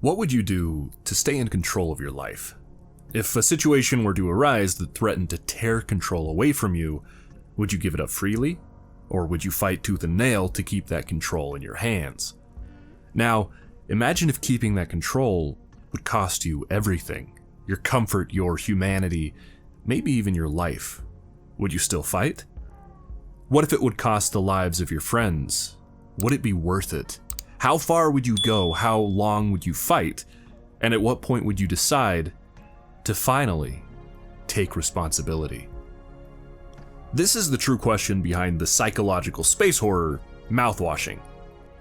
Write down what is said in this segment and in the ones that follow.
What would you do to stay in control of your life? If a situation were to arise that threatened to tear control away from you, would you give it up freely? Or would you fight tooth and nail to keep that control in your hands? Now, imagine if keeping that control would cost you everything. Your comfort, your humanity, maybe even your life. Would you still fight? What if it would cost the lives of your friends? Would it be worth it? How far would you go? How long would you fight? And at what point would you decide to finally take responsibility? This is the true question behind the psychological space horror, Mouthwashing.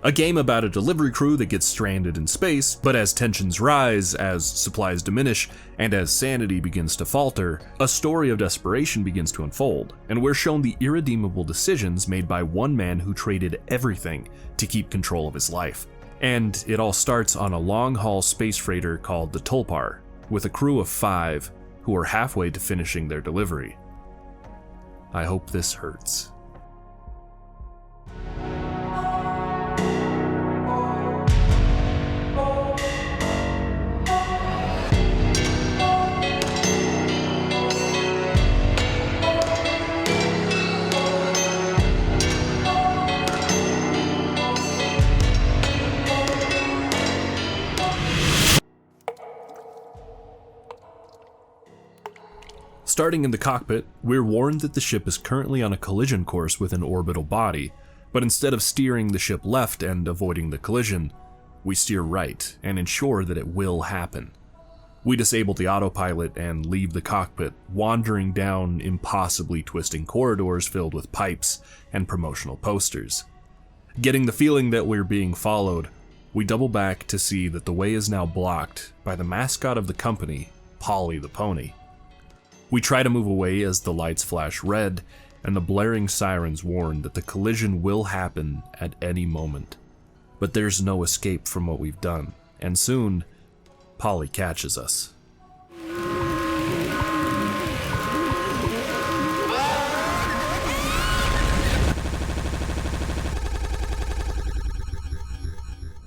A game about a delivery crew that gets stranded in space, but as tensions rise, as supplies diminish, and as sanity begins to falter, a story of desperation begins to unfold, and we're shown the irredeemable decisions made by one man who traded everything to keep control of his life. And it all starts on a long-haul space freighter called the Tulpar, with a crew of 5 who are halfway to finishing their delivery. I hope this hurts. Starting in the cockpit, we're warned that the ship is currently on a collision course with an orbital body, but instead of steering the ship left and avoiding the collision, we steer right and ensure that it will happen. We disable the autopilot and leave the cockpit, wandering down impossibly twisting corridors filled with pipes and promotional posters. Getting the feeling that we're being followed, we double back to see that the way is now blocked by the mascot of the company, Polly the Pony. We try to move away as the lights flash red, and the blaring sirens warn that the collision will happen at any moment. But there's no escape from what we've done, and soon, Polly catches us.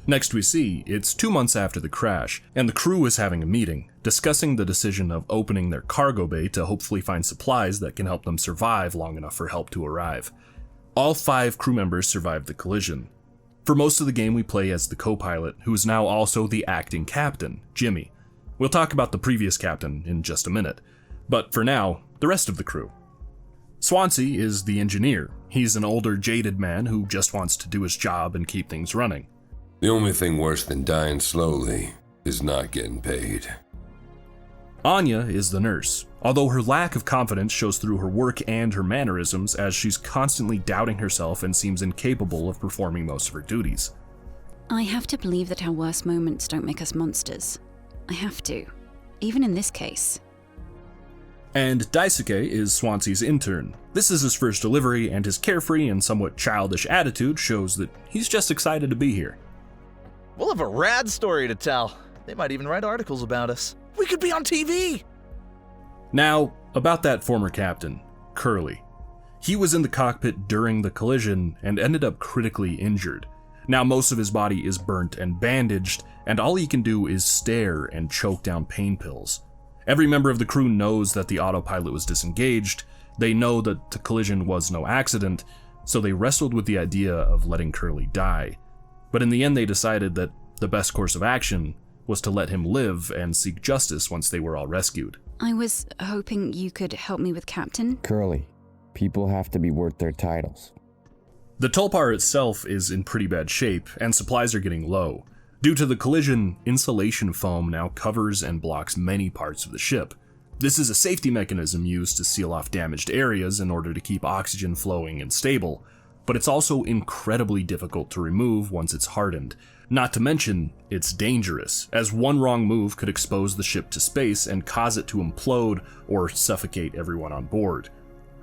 Next we see, it's 2 months after the crash, and the crew is having a meeting, discussing the decision of opening their cargo bay to hopefully find supplies that can help them survive long enough for help to arrive. All 5 crew members survive the collision. For most of the game we play as the co-pilot, who is now also the acting captain, Jimmy. We'll talk about the previous captain in just a minute, but for now, the rest of the crew. Swansea is the engineer. He's an older, jaded man who just wants to do his job and keep things running. The only thing worse than dying slowly is not getting paid. Anya is the nurse, although her lack of confidence shows through her work and her mannerisms as she's constantly doubting herself and seems incapable of performing most of her duties. I have to believe that our worst moments don't make us monsters. I have to, even in this case. And Daisuke is Swansea's intern. This is his first delivery, and his carefree and somewhat childish attitude shows that he's just excited to be here. We'll have a rad story to tell. They might even write articles about us. We could be on TV! Now, about that former captain, Curly. He was in the cockpit during the collision and ended up critically injured. Now most of his body is burnt and bandaged, and all he can do is stare and choke down pain pills. Every member of the crew knows that the autopilot was disengaged. They know that the collision was no accident, so they wrestled with the idea of letting Curly die. But in the end they decided that the best course of action was to let him live and seek justice once they were all rescued. I was hoping you could help me with Captain. Curly, people have to be worth their titles. The Tulpar itself is in pretty bad shape, and supplies are getting low. Due to the collision, insulation foam now covers and blocks many parts of the ship. This is a safety mechanism used to seal off damaged areas in order to keep oxygen flowing and stable, but it's also incredibly difficult to remove once it's hardened. Not to mention, it's dangerous, as one wrong move could expose the ship to space and cause it to implode or suffocate everyone on board.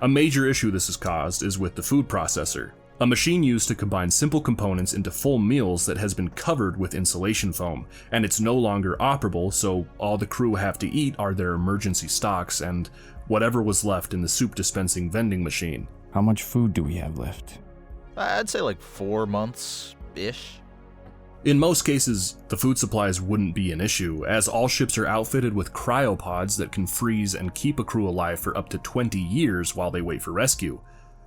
A major issue this has caused is with the food processor, a machine used to combine simple components into full meals that has been covered with insulation foam, and it's no longer operable, so all the crew have to eat are their emergency stocks and whatever was left in the soup dispensing vending machine. How much food do we have left? I'd say like 4 months-ish. In most cases, the food supplies wouldn't be an issue, as all ships are outfitted with cryopods that can freeze and keep a crew alive for up to 20 years while they wait for rescue.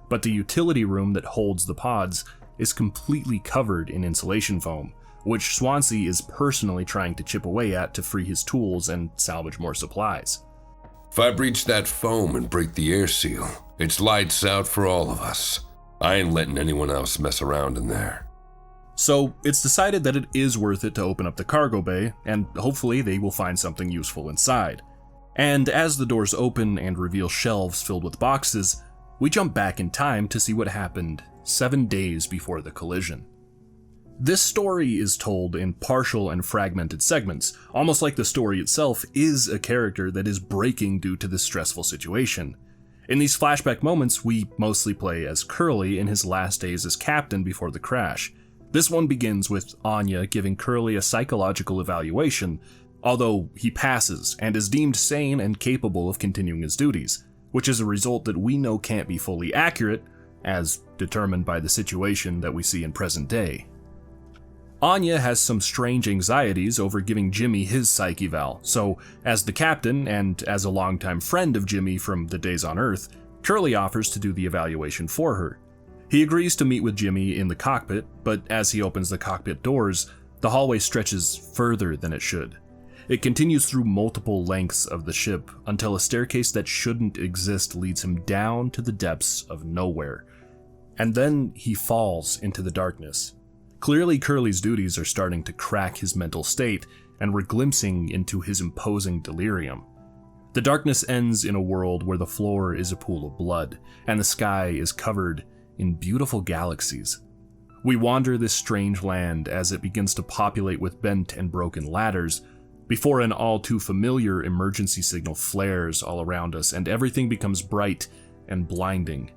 But the utility room that holds the pods is completely covered in insulation foam, which Swansea is personally trying to chip away at to free his tools and salvage more supplies. If I breach that foam and break the air seal, it's lights out for all of us. I ain't letting anyone else mess around in there. So it's decided that it is worth it to open up the cargo bay, and hopefully they will find something useful inside. And as the doors open and reveal shelves filled with boxes, we jump back in time to see what happened 7 days before the collision. This story is told in partial and fragmented segments, almost like the story itself is a character that is breaking due to this stressful situation. In these flashback moments, we mostly play as Curly in his last days as captain before the crash. This one begins with Anya giving Curly a psychological evaluation, although he passes and is deemed sane and capable of continuing his duties, which is a result that we know can't be fully accurate, as determined by the situation that we see in present day. Anya has some strange anxieties over giving Jimmy his psych eval, so as the captain and as a longtime friend of Jimmy from the days on Earth, Curly offers to do the evaluation for her. He agrees to meet with Jimmy in the cockpit, but as he opens the cockpit doors, the hallway stretches further than it should. It continues through multiple lengths of the ship until a staircase that shouldn't exist leads him down to the depths of nowhere. And then he falls into the darkness. Clearly, Curly's duties are starting to crack his mental state, and we're glimpsing into his imposing delirium. The darkness ends in a world where the floor is a pool of blood, and the sky is covered in beautiful galaxies. We wander this strange land as it begins to populate with bent and broken ladders, before an all too familiar emergency signal flares all around us and everything becomes bright and blinding.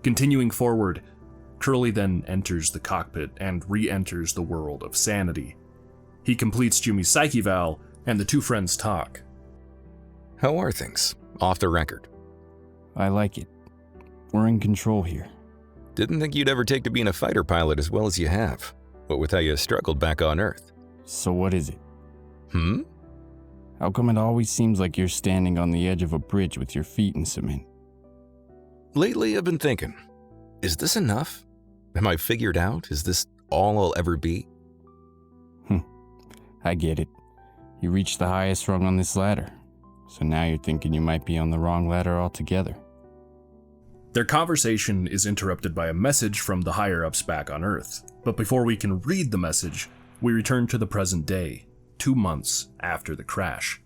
Continuing forward, Curly then enters the cockpit and re-enters the world of sanity. He completes Jimmy's psych eval, and the two friends talk. How are things? Off the record. I like it. We're in control here. Didn't think you'd ever take to being a fighter pilot as well as you have. What with how you struggled back on Earth. So what is it? How come it always seems like you're standing on the edge of a bridge with your feet in cement? Lately I've been thinking, is this enough? Am I figured out? Is this all I'll ever be? I get it. You reached the highest rung on this ladder. So now you're thinking you might be on the wrong ladder altogether. Their conversation is interrupted by a message from the higher-ups back on Earth. But before we can read the message, we return to the present day, 2 months after the crash.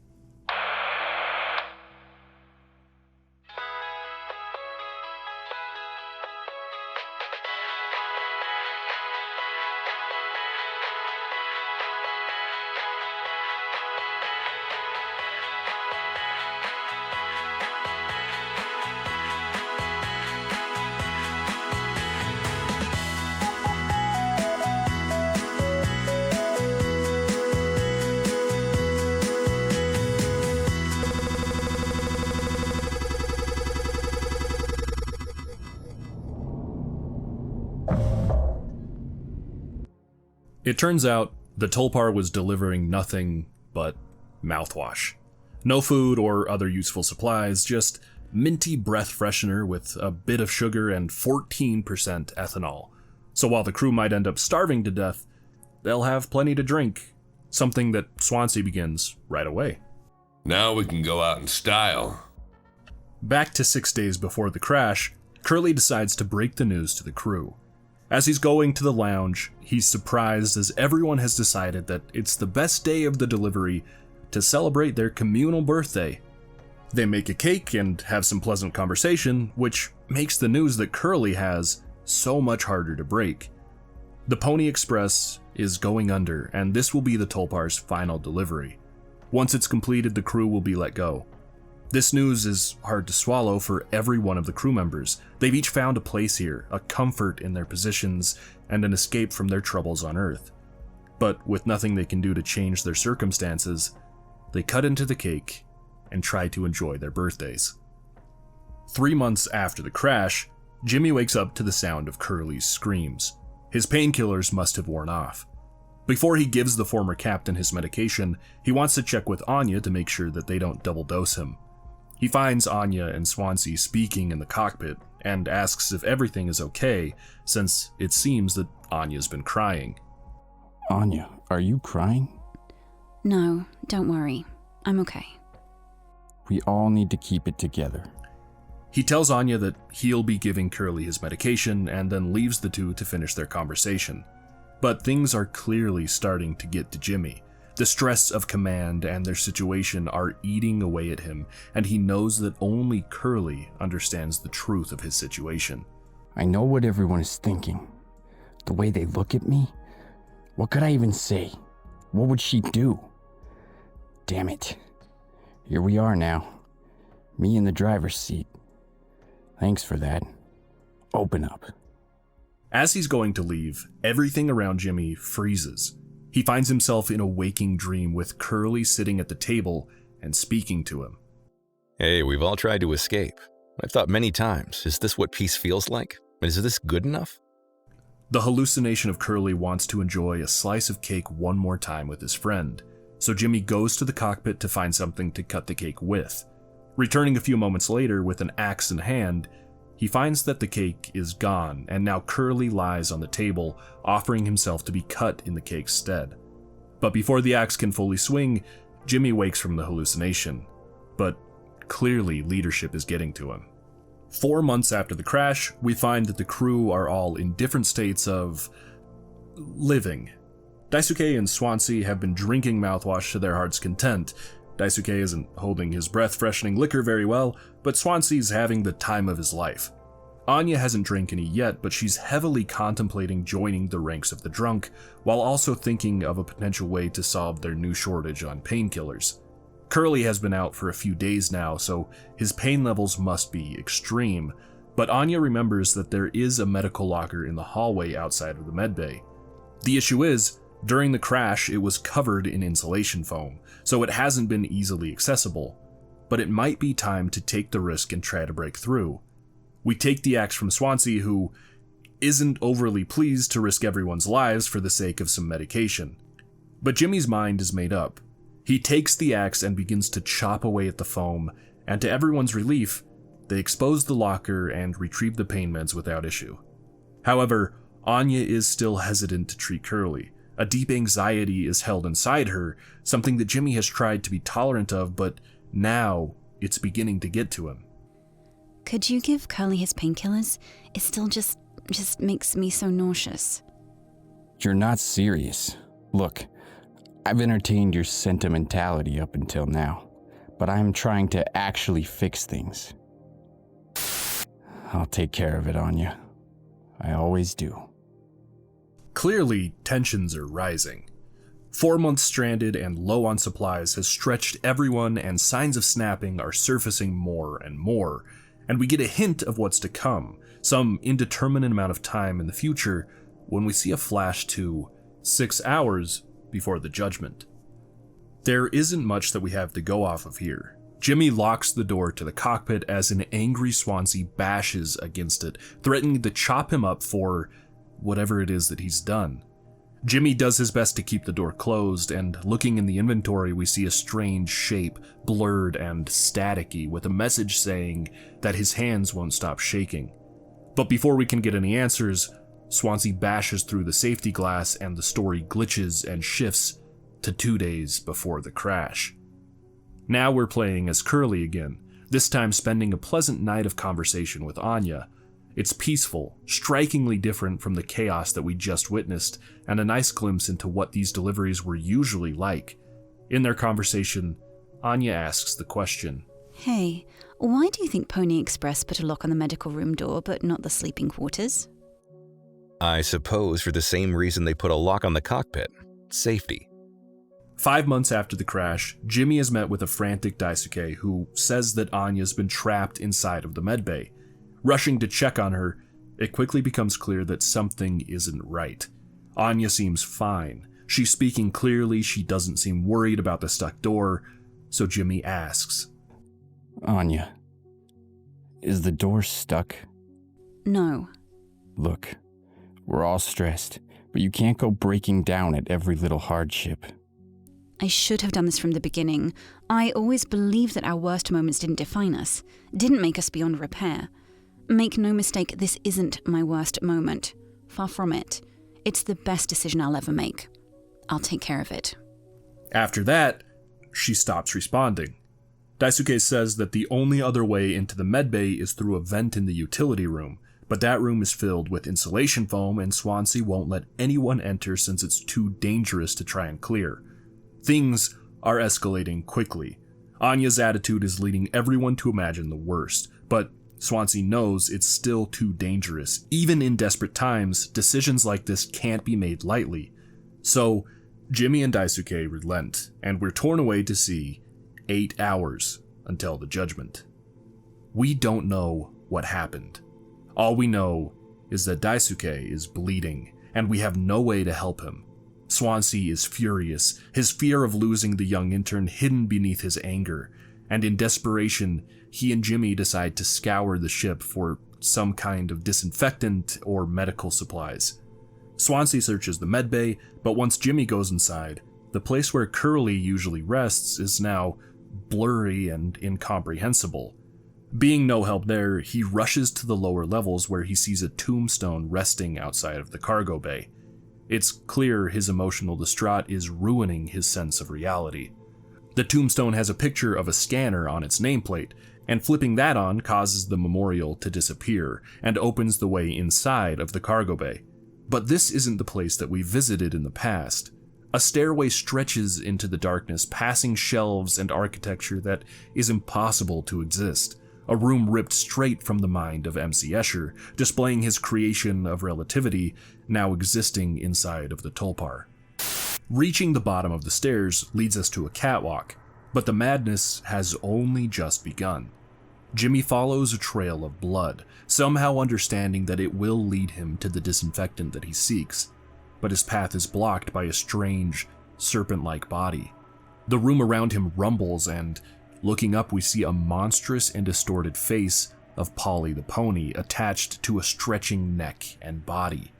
It turns out the Tulpar was delivering nothing but mouthwash. No food or other useful supplies, just minty breath freshener with a bit of sugar and 14% ethanol. So while the crew might end up starving to death, they'll have plenty to drink, something that Swansea begins right away. Now we can go out in style. Back to 6 days before the crash, Curly decides to break the news to the crew. As he's going to the lounge, he's surprised as everyone has decided that it's the best day of the delivery to celebrate their communal birthday. They make a cake and have some pleasant conversation, which makes the news that Curly has so much harder to break. The Pony Express is going under, and this will be the Tulpar's final delivery. Once it's completed, the crew will be let go. This news is hard to swallow for every one of the crew members. They've each found a place here, a comfort in their positions, and an escape from their troubles on Earth. But with nothing they can do to change their circumstances, they cut into the cake and try to enjoy their birthdays. 3 months after the crash, Jimmy wakes up to the sound of Curly's screams. His painkillers must have worn off. Before he gives the former captain his medication, he wants to check with Anya to make sure that they don't double dose him. He finds Anya and Swansea speaking in the cockpit and asks if everything is okay, since it seems that Anya's been crying. Anya, are you crying? No, don't worry. I'm okay. We all need to keep it together. He tells Anya that he'll be giving Curly his medication and then leaves the two to finish their conversation. But things are clearly starting to get to Jimmy. The stress of command and their situation are eating away at him, and he knows that only Curly understands the truth of his situation. I know what everyone is thinking. The way they look at me? What could I even say? What would she do? Damn it. Here we are now. Me in the driver's seat. Thanks for that. Open up. As he's going to leave, everything around Jimmy freezes. He finds himself in a waking dream with Curly sitting at the table and speaking to him. Hey, we've all tried to escape. I've thought many times, is this what peace feels like? Is this good enough? The hallucination of Curly wants to enjoy a slice of cake one more time with his friend, so Jimmy goes to the cockpit to find something to cut the cake with. Returning a few moments later with an axe in hand, he finds that the cake is gone, and now Curly lies on the table, offering himself to be cut in the cake's stead. But before the axe can fully swing, Jimmy wakes from the hallucination. But clearly leadership is getting to him. 4 months after the crash, we find that the crew are all in different states of living. Daisuke and Swansea have been drinking mouthwash to their heart's content. Daisuke isn't holding his breath-freshening liquor very well, but Swansea's having the time of his life. Anya hasn't drank any yet, but she's heavily contemplating joining the ranks of the drunk, while also thinking of a potential way to solve their new shortage on painkillers. Curly has been out for a few days now, so his pain levels must be extreme, but Anya remembers that there is a medical locker in the hallway outside of the medbay. The issue is, during the crash it was covered in insulation foam, so it hasn't been easily accessible, but it might be time to take the risk and try to break through. We take the axe from Swansea, who isn't overly pleased to risk everyone's lives for the sake of some medication. But Jimmy's mind is made up. He takes the axe and begins to chop away at the foam, and to everyone's relief, they expose the locker and retrieve the pain meds without issue. However, Anya is still hesitant to treat Curly. A deep anxiety is held inside her, something that Jimmy has tried to be tolerant of, but now it's beginning to get to him. Could you give Curly his painkillers? It still just makes me so nauseous. You're not serious. Look, I've entertained your sentimentality up until now, but I'm trying to actually fix things. I'll take care of it, Anya. I always do. Clearly, tensions are rising. 4 months stranded and low on supplies has stretched everyone, and signs of snapping are surfacing more and more, and we get a hint of what's to come, some indeterminate amount of time in the future, when we see a flash to 6 hours before the Judgement. There isn't much that we have to go off of here. Jimmy locks the door to the cockpit as an angry Swansea bashes against it, threatening to chop him up for whatever it is that he's done. Jimmy does his best to keep the door closed, and looking in the inventory we see a strange shape, blurred and staticky, with a message saying that his hands won't stop shaking. But before we can get any answers, Swansea bashes through the safety glass and the story glitches and shifts to 2 days before the crash. Now we're playing as Curly again, this time spending a pleasant night of conversation with Anya. It's peaceful, strikingly different from the chaos that we just witnessed, and a nice glimpse into what these deliveries were usually like. In their conversation, Anya asks the question, Hey, why do you think Pony Express put a lock on the medical room door but not the sleeping quarters? I suppose for the same reason they put a lock on the cockpit. Safety. 5 months after the crash, Jimmy is met with a frantic Daisuke who says that Anya's been trapped inside of the medbay. Rushing to check on her, it quickly becomes clear that something isn't right. Anya seems fine. She's speaking clearly, she doesn't seem worried about the stuck door, so Jimmy asks, Anya, is the door stuck? No. Look, we're all stressed, but you can't go breaking down at every little hardship. I should have done this from the beginning. I always believed that our worst moments didn't define us, didn't make us beyond repair. Make no mistake, this isn't my worst moment. Far from it. It's the best decision I'll ever make. I'll take care of it. After that, she stops responding. Daisuke says that the only other way into the medbay is through a vent in the utility room, but that room is filled with insulation foam and Swansea won't let anyone enter since it's too dangerous to try and clear. Things are escalating quickly. Anya's attitude is leading everyone to imagine the worst, but Swansea knows it's still too dangerous. Even in desperate times, decisions like this can't be made lightly. So, Jimmy and Daisuke relent, and we're torn away to see 8 hours until the judgment. We don't know what happened. All we know is that Daisuke is bleeding, and we have no way to help him. Swansea is furious, his fear of losing the young intern hidden beneath his anger, and in desperation, he and Jimmy decide to scour the ship for some kind of disinfectant or medical supplies. Swansea searches the medbay, but once Jimmy goes inside, the place where Curly usually rests is now blurry and incomprehensible. Being no help there, he rushes to the lower levels where he sees a tombstone resting outside of the cargo bay. It's clear his emotional distraught is ruining his sense of reality. The tombstone has a picture of a scanner on its nameplate, and flipping that on causes the memorial to disappear and opens the way inside of the cargo bay. But this isn't the place that we visited in the past. A stairway stretches into the darkness, passing shelves and architecture that is impossible to exist. A room ripped straight from the mind of MC Escher, displaying his creation of relativity now existing inside of the Tulpar. Reaching the bottom of the stairs leads us to a catwalk, but the madness has only just begun. Jimmy follows a trail of blood, somehow understanding that it will lead him to the disinfectant that he seeks, but his path is blocked by a strange, serpent-like body. The room around him rumbles, and looking up we see a monstrous and distorted face of Polly the pony attached to a stretching neck and body.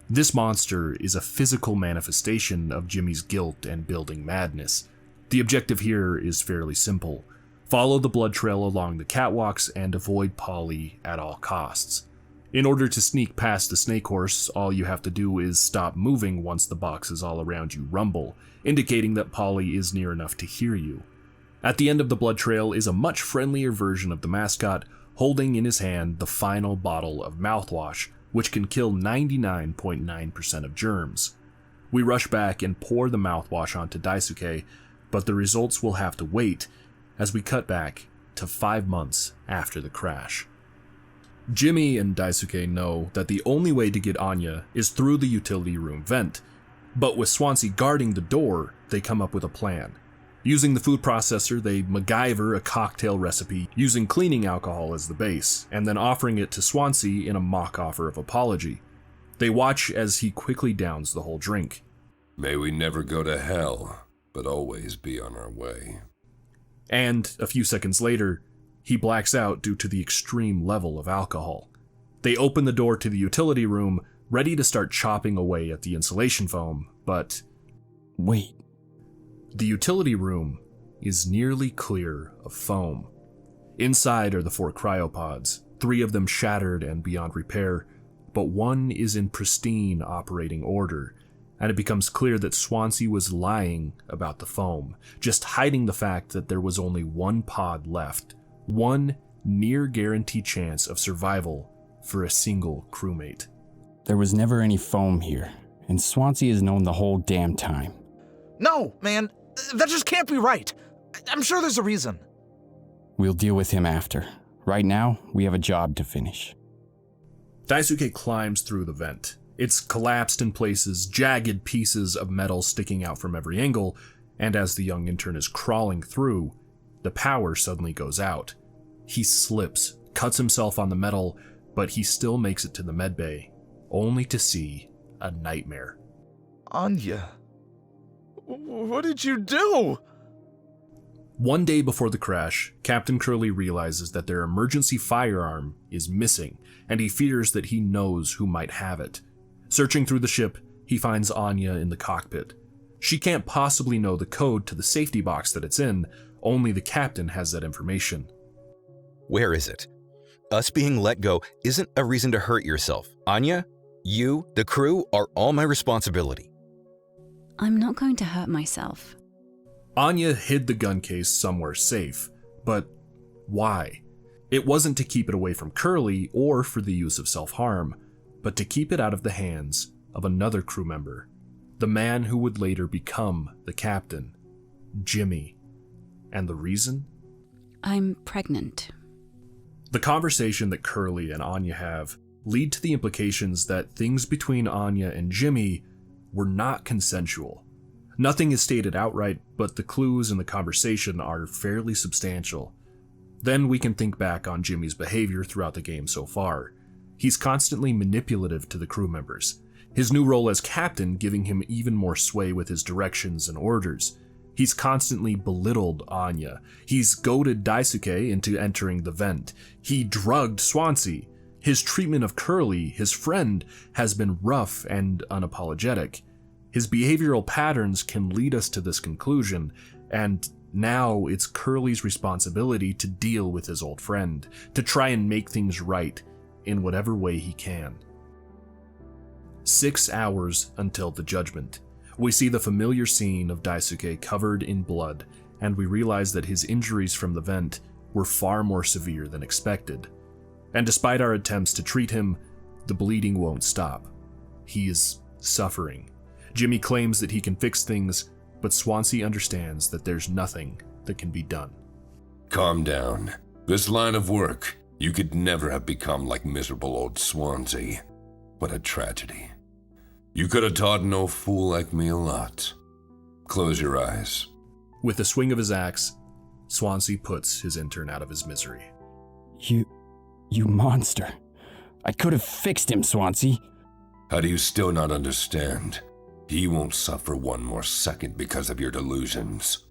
This monster is a physical manifestation of Jimmy's guilt and building madness. The objective here is fairly simple. Follow the blood trail along the catwalks and avoid Polly at all costs. In order to sneak past the snake horse, all you have to do is stop moving once the boxes all around you rumble, indicating that Polly is near enough to hear you. At the end of the blood trail is a much friendlier version of the mascot, holding in his hand the final bottle of mouthwash, which can kill 99.9% of germs. We rush back and pour the mouthwash onto Daisuke, but the results will have to wait as we cut back to 5 months after the crash. Jimmy and Daisuke know that the only way to get Anya is through the utility room vent, but with Swansea guarding the door, they come up with a plan. Using the food processor, they MacGyver a cocktail recipe using cleaning alcohol as the base, and then offering it to Swansea in a mock offer of apology. They watch as he quickly downs the whole drink. May we never go to hell, but always be on our way. And a few seconds later, he blacks out due to the extreme level of alcohol. They open the door to the utility room, ready to start chopping away at the insulation foam, but Wait. The utility room is nearly clear of foam. Inside are the 4 cryopods, 3 of them shattered and beyond repair, but one is in pristine operating order, and it becomes clear that Swansea was lying about the foam, just hiding the fact that there was only 1 pod left, one near guaranteed chance of survival for a single crewmate. There was never any foam here, and Swansea has known the whole damn time. No, man, that just can't be right. I'm sure there's a reason. We'll deal with him after. Right now, we have a job to finish. Daisuke climbs through the vent. It's collapsed in places, jagged pieces of metal sticking out from every angle, and as the young intern is crawling through, the power suddenly goes out. He slips, cuts himself on the metal, but he still makes it to the medbay, only to see a nightmare. Anya, what did you do? One day before the crash, Captain Curly realizes that their emergency firearm is missing, and he fears that he knows who might have it. Searching through the ship, he finds Anya in the cockpit. She can't possibly know the code to the safety box that it's in, only the captain has that information. Where is it? Us being let go isn't a reason to hurt yourself. Anya, you, the crew, are all my responsibility. I'm not going to hurt myself. Anya hid the gun case somewhere safe, but why? It wasn't to keep it away from Curly or for the use of self-harm, but to keep it out of the hands of another crew member, the man who would later become the captain, Jimmy. And the reason? I'm pregnant. The conversation that Curly and Anya have lead to the implications that things between Anya and Jimmy were not consensual. Nothing is stated outright, but the clues in the conversation are fairly substantial. Then we can think back on Jimmy's behavior throughout the game so far. He's constantly manipulative to the crew members, his new role as captain giving him even more sway with his directions and orders. He's constantly belittled Anya. He's goaded Daisuke into entering the vent. He drugged Swansea. His treatment of Curly, his friend, has been rough and unapologetic. His behavioral patterns can lead us to this conclusion, and now it's Curly's responsibility to deal with his old friend, to try and make things right in whatever way he can. 6 hours until the Judgment. We see the familiar scene of Daisuke covered in blood, and we realize that his injuries from the vent were far more severe than expected. And despite our attempts to treat him, the bleeding won't stop. He is suffering. Jimmy claims that he can fix things, but Swansea understands that there's nothing that can be done. Calm down. This line of work, you could never have become like miserable old Swansea. What a tragedy. You could have taught an old fool like me a lot. Close your eyes. With a swing of his axe, Swansea puts his intern out of his misery. You monster. I could have fixed him, Swansea. How do you still not understand? He won't suffer one more second because of your delusions.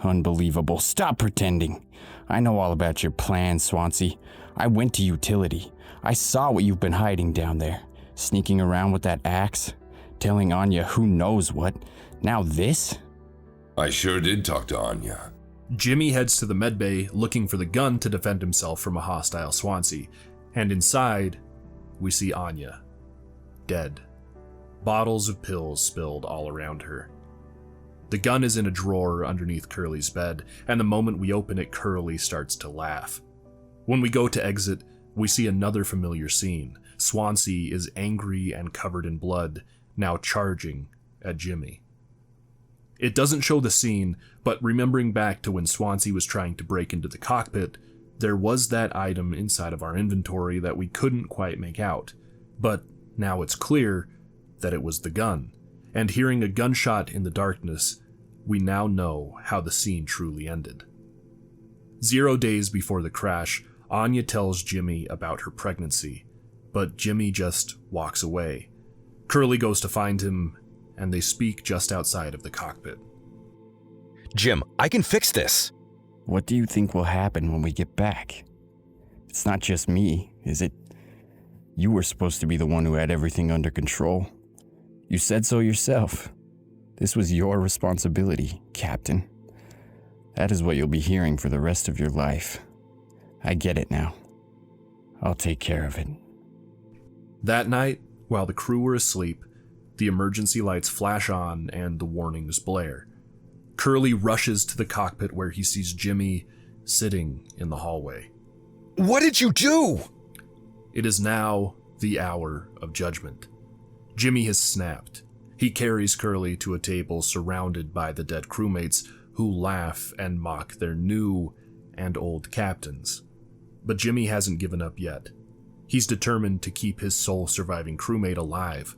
Unbelievable. Stop pretending. I know all about your plans, Swansea. I went to utility. I saw what you've been hiding down there. Sneaking around with that axe. Telling Anya who knows what. Now this? I sure did talk to Anya. Jimmy heads to the medbay looking for the gun to defend himself from a hostile Swansea, and inside, we see Anya, dead. Bottles of pills spilled all around her. The gun is in a drawer underneath Curly's bed, and the moment we open it, Curly starts to laugh. When we go to exit, we see another familiar scene. Swansea is angry and covered in blood, now charging at Jimmy. It doesn't show the scene, but remembering back to when Swansea was trying to break into the cockpit, there was that item inside of our inventory that we couldn't quite make out. But now it's clear that it was the gun, and hearing a gunshot in the darkness, we now know how the scene truly ended. 0 days before the crash, Anya tells Jimmy about her pregnancy, but Jimmy just walks away. Curly goes to find him, and they speak just outside of the cockpit. Jim, I can fix this. What do you think will happen when we get back? It's not just me, is it? You were supposed to be the one who had everything under control. You said so yourself. This was your responsibility, Captain. That is what you'll be hearing for the rest of your life. I get it now. I'll take care of it. That night, while the crew were asleep, the emergency lights flash on and the warnings blare. Curly rushes to the cockpit where he sees Jimmy sitting in the hallway. What did you do? It is now the hour of judgment. Jimmy has snapped. He carries Curly to a table surrounded by the dead crewmates who laugh and mock their new and old captains. But Jimmy hasn't given up yet. He's determined to keep his sole surviving crewmate alive.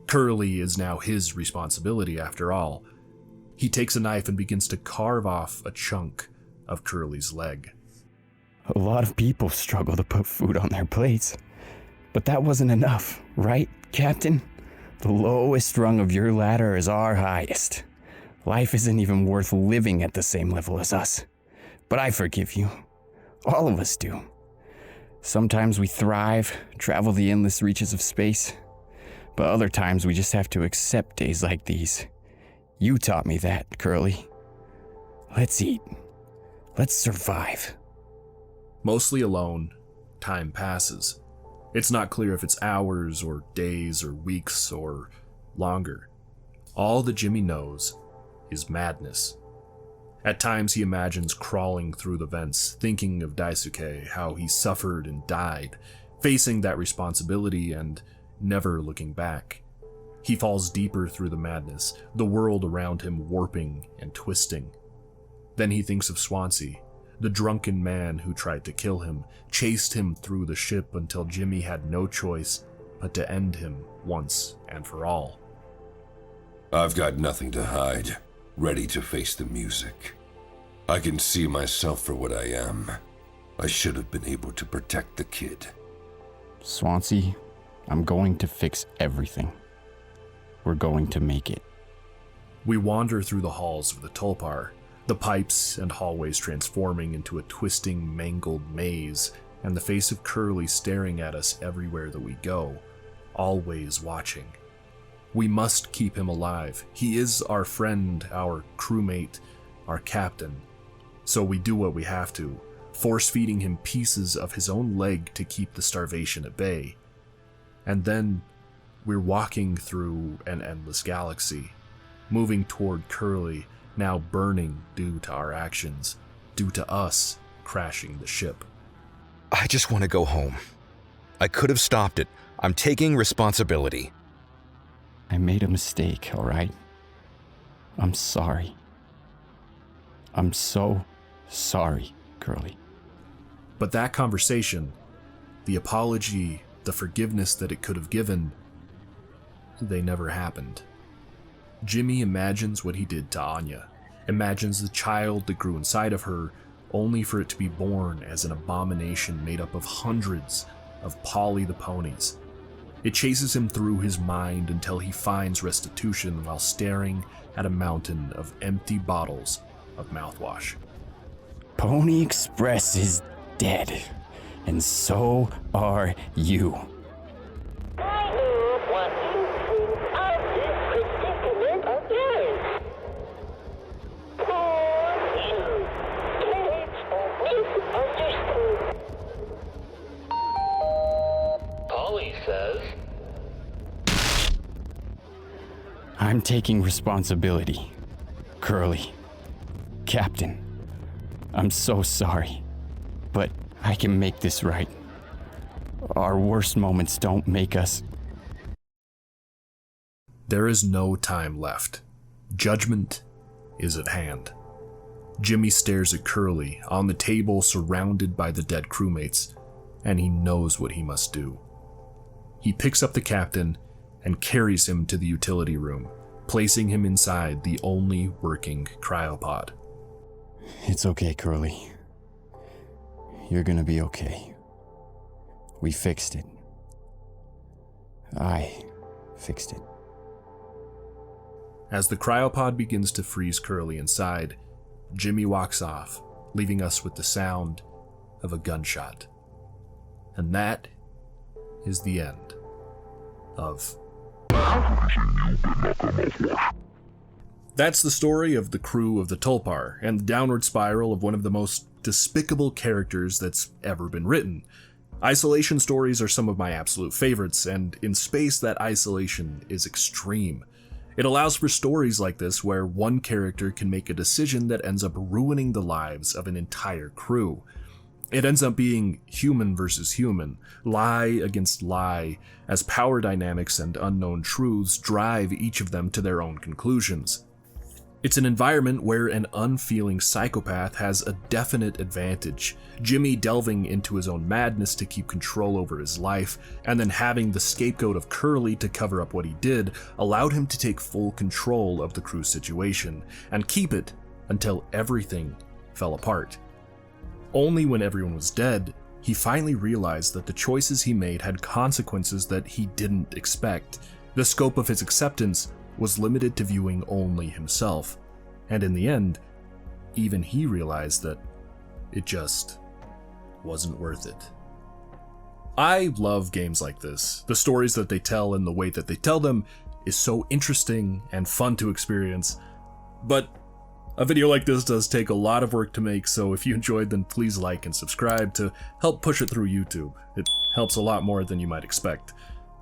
Curly is now his responsibility after all. He takes a knife and begins to carve off a chunk of Curly's leg. A lot of people struggle to put food on their plates. But that wasn't enough, right, Captain? The lowest rung of your ladder is our highest. Life isn't even worth living at the same level as us. But I forgive you. All of us do. Sometimes we thrive, travel the endless reaches of space. But other times we just have to accept days like these. You taught me that, Curly. Let's eat. Let's survive. Mostly alone, time passes. It's not clear if it's hours or days or weeks or longer. All that Jimmy knows is madness. At times he imagines crawling through the vents, thinking of Daisuke, how he suffered and died, facing that responsibility and never looking back. He falls deeper through the madness, the world around him warping and twisting. Then he thinks of Swansea, the drunken man who tried to kill him, chased him through the ship until Jimmy had no choice but to end him once and for all. I've got nothing to hide, ready to face the music. I can see myself for what I am. I should have been able to protect the kid. Swansea, I'm going to fix everything. We're going to make it. We wander through the halls of the Tulpar, the pipes and hallways transforming into a twisting, mangled maze, and the face of Curly staring at us everywhere that we go, always watching. We must keep him alive. He is our friend, our crewmate, our captain. So we do what we have to, force-feeding him pieces of his own leg to keep the starvation at bay. And then we're walking through an endless galaxy, moving toward Curly, now burning due to our actions, due to us crashing the ship. I just want to go home. I could have stopped it. I'm taking responsibility. I made a mistake, all right? I'm sorry. I'm so sorry, Curly. But that conversation, the apology, the forgiveness that it could have given, they never happened. Jimmy imagines what he did to Anya, imagines the child that grew inside of her, only for it to be born as an abomination made up of hundreds of Polly the ponies. It chases him through his mind until he finds restitution while staring at a mountain of empty bottles of mouthwash. Pony Express is dead, and so are you. I knew what you think of this predicament of yours. Poor you. It's misunderstood. Polly says, I'm taking responsibility. Curly. Captain. I'm so sorry. But I can make this right. Our worst moments don't make us. There is no time left. Judgment is at hand. Jimmy stares at Curly on the table surrounded by the dead crewmates, and he knows what he must do. He picks up the captain and carries him to the utility room, placing him inside the only working cryopod. It's okay, Curly. You're gonna be okay. We fixed it. I fixed it. As the cryopod begins to freeze Curly inside, Jimmy walks off, leaving us with the sound of a gunshot. And that is the end of... That's the story of the crew of the Tulpar and the downward spiral of one of the most despicable characters that's ever been written. Isolation stories are some of my absolute favorites, and in space that isolation is extreme. It allows for stories like this where one character can make a decision that ends up ruining the lives of an entire crew. It ends up being human versus human, lie against lie, as power dynamics and unknown truths drive each of them to their own conclusions. It's an environment where an unfeeling psychopath has a definite advantage, Jimmy delving into his own madness to keep control over his life, and then having the scapegoat of Curly to cover up what he did allowed him to take full control of the crew situation, and keep it until everything fell apart. Only when everyone was dead, he finally realized that the choices he made had consequences that he didn't expect. The scope of his acceptance was limited to viewing only himself, and in the end, even he realized that it just wasn't worth it. I love games like this. The stories that they tell and the way that they tell them is so interesting and fun to experience. But a video like this does take a lot of work to make, so if you enjoyed, then please like and subscribe to help push it through YouTube. It helps a lot more than you might expect.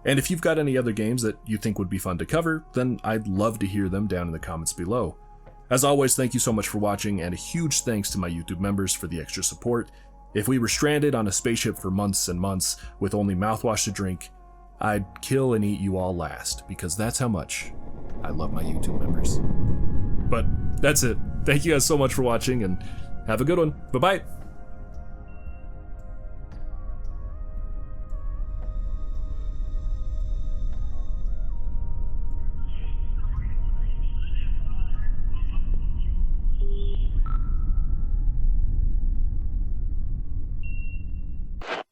And if you've got any other games that you think would be fun to cover, then I'd love to hear them down in the comments below. As always, thank you so much for watching, and a huge thanks to my YouTube members for the extra support. If we were stranded on a spaceship for months and months with only mouthwash to drink, I'd kill and eat you all last, because that's how much I love my YouTube members. But that's it. Thank you guys so much for watching, and have a good one. Bye-bye.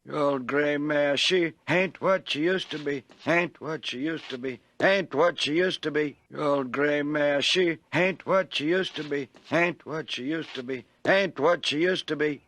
Your old gray mare, she ain't what she used to be, ain't what she used to be, ain't what she used to be. Your old gray mare, she ain't what she used to be, ain't what she used to be, ain't what she used to be.